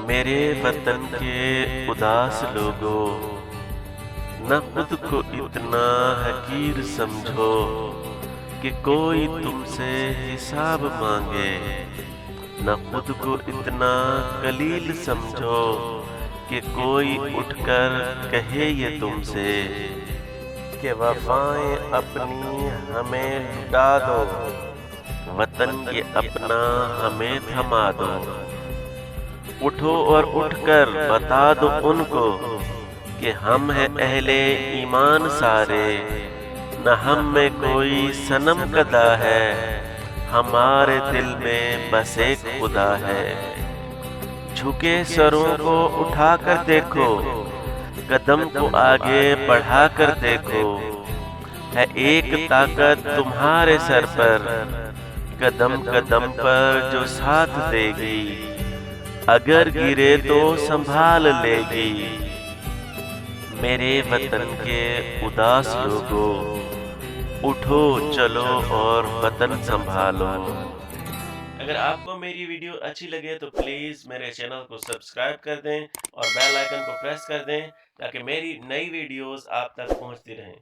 میرے وطن کے اداس لوگوں، نہ خود کو اتنا حقیر سمجھو کہ کوئی تم سے حساب مانگے، نہ خود کو اتنا قلیل سمجھو کہ کوئی اٹھ کر کہے یہ تم سے کہ وفائیں اپنی ہمیں لٹا دو، وطن یہ اپنا ہمیں تھما دو۔ اٹھو اور اٹھ کر بتا دو ان کو کہ ہم ہیں اہل ایمان سارے، نہ ہم میں کوئی صنم کدا ہے، ہمارے دل میں بس ایک خدا ہے۔ جھکے سروں کو اٹھا کر دیکھو، قدم کو آگے بڑھا کر دیکھو، ہے ایک طاقت تمہارے سر پر، قدم قدم پر جو ساتھ دے گی، اگر گرے تو سنبھال لے گی۔ میرے وطن کے اداس لوگوں، اٹھو چلو اور وطن سنبھالو۔ اگر آپ کو میری ویڈیو اچھی لگے تو پلیز میرے چینل کو سبسکرائب کر دیں اور بیل آئیکن کو پریس کر دیں تاکہ میری نئی ویڈیوز آپ تک پہنچتی رہیں۔